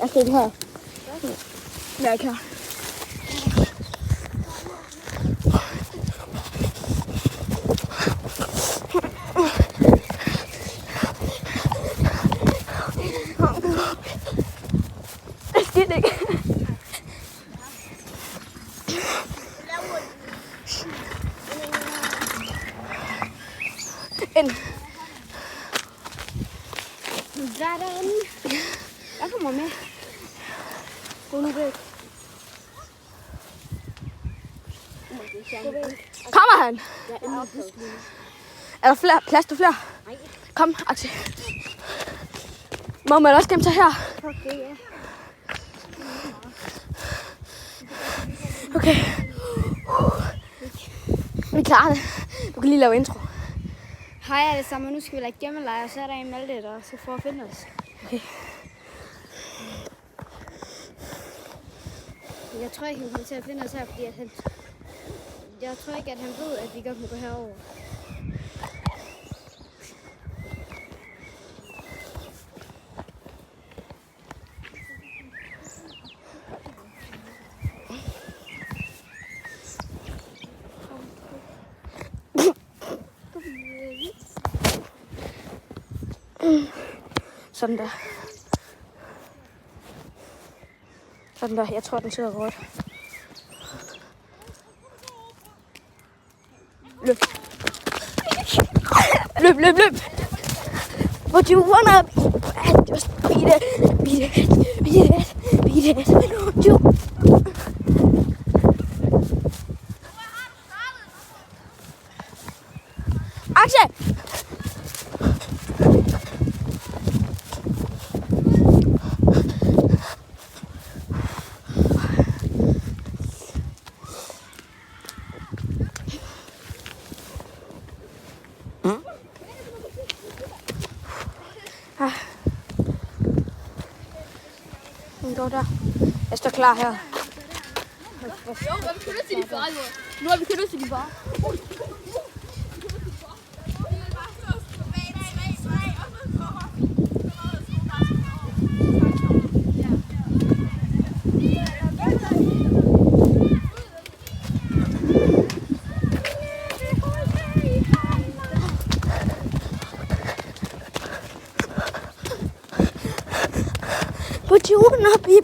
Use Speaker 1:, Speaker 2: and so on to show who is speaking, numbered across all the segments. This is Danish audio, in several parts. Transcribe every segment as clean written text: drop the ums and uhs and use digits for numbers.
Speaker 1: Jeg skal ikke her. Jeg er ikke her. Det sker ikke. Ind.
Speaker 2: Der er derinde. Jeg kommer med. Gå nu væk.
Speaker 1: Kommer han?
Speaker 2: Jeg er inde i huslen.
Speaker 1: Er der flere? Plads til flere?
Speaker 2: Nej.
Speaker 1: Kom, Axel. Må man også gemme sig her?
Speaker 2: Okay, ja.
Speaker 1: Okay. Vi klarer det. Du kan lige lave intro.
Speaker 2: Hej alle sammen, nu skal vi lage gemmelejr, så er der en Malte, der skal få at finde os.
Speaker 1: Okay.
Speaker 2: Jeg tror ikke, han kommer til at finde os her, fordi at han... Jeg tror ikke, at han ved, at vi godt må gå herover.
Speaker 1: Sådan der. Sådan der. Jeg tror, den sidder godt. Løb. Løb, løb, løb. What you wanna be? Just beat it. Beat it. Beat it. Beat it. Don't you? Axel! Den går der. Jeg står klar her.
Speaker 3: Jo, vi kører til din far, nu har vi kørt til din far.
Speaker 1: But you wanna be...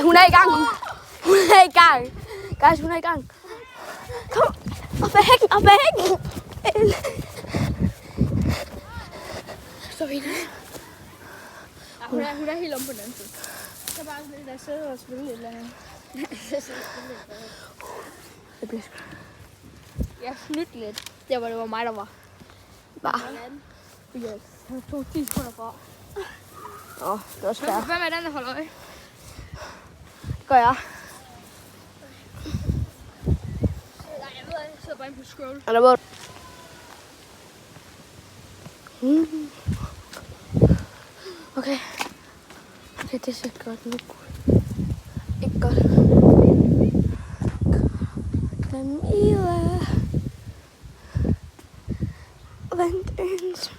Speaker 1: Hun er i gang. Hun er i gang. Guys, hun er i gang. Kom. Op ad hækken, op ad hækken.
Speaker 3: Så fint. Ja, hun er helt om på den anden side. Så bare sådan lidt, der sidder og spiller et eller andet.
Speaker 1: Det bliver sgu.
Speaker 3: Jeg snydt lidt. Det var mig, der var.
Speaker 1: Bare.
Speaker 3: Yes. Han tog 10 sekunder fra.
Speaker 1: Det var svært.
Speaker 3: Hvem er den, der holder øje?
Speaker 1: Det gør jeg.
Speaker 3: Nej, jeg ved ikke. Jeg sidder bare inde på scroll.
Speaker 1: Og der var... Okay. Okay, det ser godt nu. Ikke godt. Camilla. Vent ind.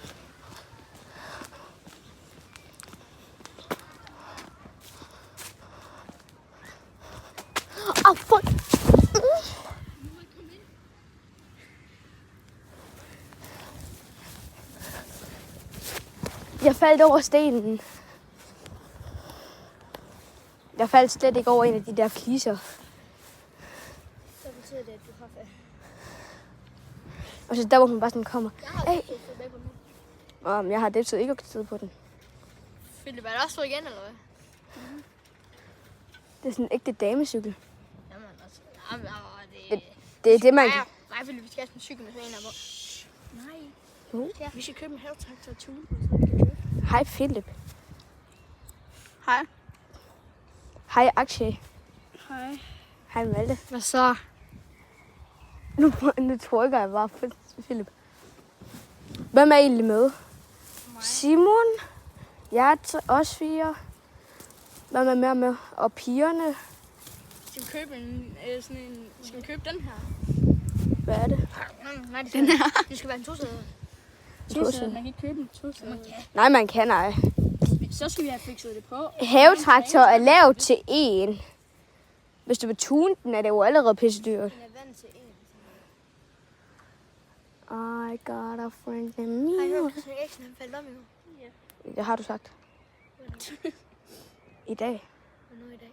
Speaker 1: Åh, fuck. Jeg faldt over stenen. Jeg faldt slet ikke over en af de der fliser.
Speaker 2: Så betyder det, at du har fat.
Speaker 1: Og så der, hvor hun bare sådan kommer.
Speaker 3: Jeg har
Speaker 1: Hey.
Speaker 3: ikke tilbage på den.
Speaker 1: Jeg har det ikke at sidde på den.
Speaker 3: Philip, er der også igen, eller hvad?
Speaker 1: Det er sådan en ægte damecykel.
Speaker 3: Jamen, altså. Jamen, det...
Speaker 1: Det er det, man...
Speaker 3: Nej, Philip, vi skal have sådan en cykel med sådan en her på. Nej.
Speaker 1: Jo.
Speaker 3: Ja. Vi skal købe en havetraktor og tune.
Speaker 1: Hej, Philip.
Speaker 3: Hej.
Speaker 1: Hej, Akshay.
Speaker 3: Hej.
Speaker 1: Hej, Malte.
Speaker 3: Hvad så?
Speaker 1: Nu trykker jeg bare på Philip. Hvem er egentlig med?
Speaker 3: Mig.
Speaker 1: Simon. Jeg er også 4. Hvem er mere med? Og pigerne.
Speaker 3: Skal vi købe sådan en... Skal vi købe den her?
Speaker 1: Hvad er det?
Speaker 3: Nej, det den her. Det skal være en 2-sæder. tosæde. Man kan ikke købe en tosæde.
Speaker 1: Nej, man kan ej.
Speaker 3: Så skal vi have fikset det på.
Speaker 1: Havetraktor er lavet til en. Hvis du vil tune den, er det jo allerede pissedyrt.
Speaker 2: Den er vant til en.
Speaker 1: I got a friend in
Speaker 2: Har I
Speaker 1: me.
Speaker 2: hørt, at Eriksen han faldt om i år?
Speaker 1: Det har du sagt. I dag.
Speaker 2: Hvornår i dag?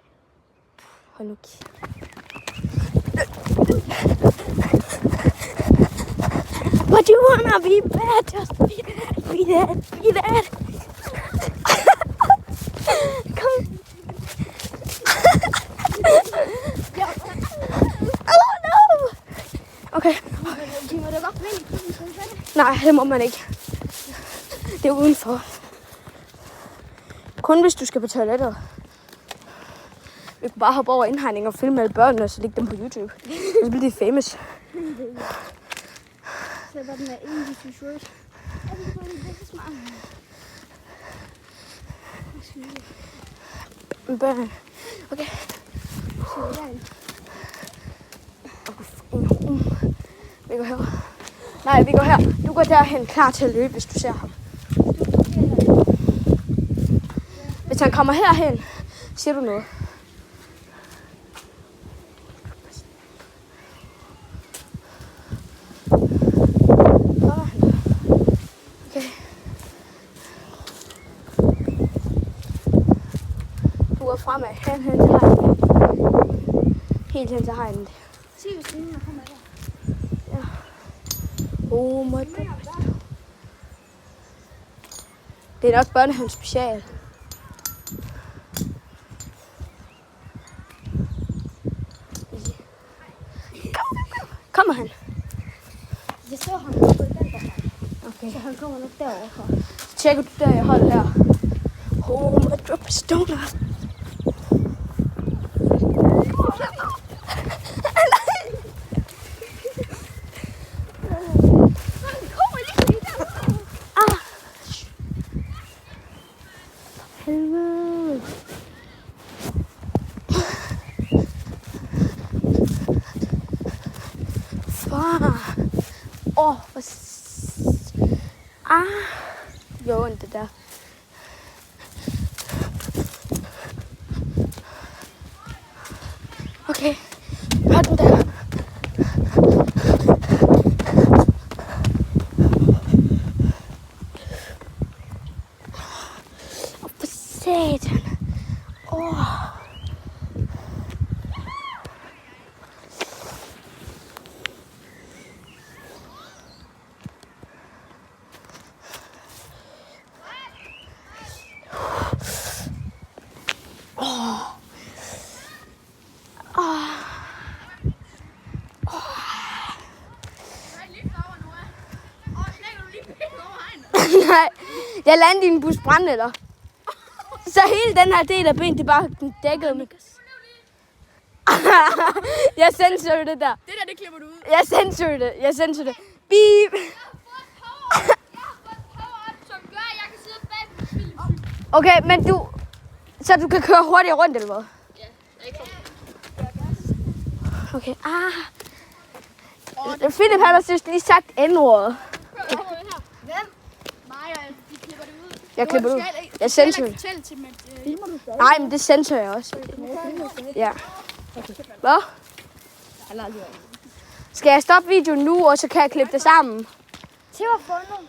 Speaker 1: Hold nu kæft. But you wanna be bad, just be that. Kom. Oh no! Okay.
Speaker 2: De må da godt komme ind i klubben, så det.
Speaker 1: Nej, det må man ikke. Det er udenfor. Kun hvis du skal på toilettet. Vi kunne bare hoppe over indhegning og filme alle børnene, og så lægge dem på YouTube. Så bliver de famous.
Speaker 2: Så var den der egentlig til short. Ja, det var det smart.
Speaker 1: Børn. Okay. Vi går her. Nej, vi går her. Du går derhen, klar til at løbe, hvis du ser ham. Hvis han kommer herhen, siger du noget. Okay. Du går fremad, hen til hegnet. Helt hen til hegnet.
Speaker 2: Se, hvis ingen kommer der.
Speaker 1: Ja. Oh my god. Det er nok børnehavens special. Kommer han?
Speaker 2: Jeg så ham på den der.
Speaker 1: Okay.
Speaker 2: Så han kommer nok derovre fra.
Speaker 1: Så tjekker du der, jeg holder her. Oh my drop is donut. Helvede. Far. Hvor jo, ondt det der. Okay, hør den der. For satan. Nej, jeg landede i en bus brand, eller? Så hele den her del af benet, det er bare dækket med. Jeg censurer det der.
Speaker 3: Det der, det klipper du ud.
Speaker 1: Jeg censurer det. Beep. Okay, men du... Så du kan køre hurtigere rundt, eller hvad?
Speaker 3: Ja, jeg ikke
Speaker 1: Okay, Philip har da lige sagt N-ordet.
Speaker 3: Hvem? Mig og de klipper det ud.
Speaker 1: Jeg klipper det ud. Jeg censurer det.
Speaker 3: Fortæl til mig.
Speaker 1: Nej, men det censurer jeg også. Ja. Hvad? Skal jeg stoppe videoen nu, og så kan jeg klippe det sammen?
Speaker 2: Se, hvor fundet.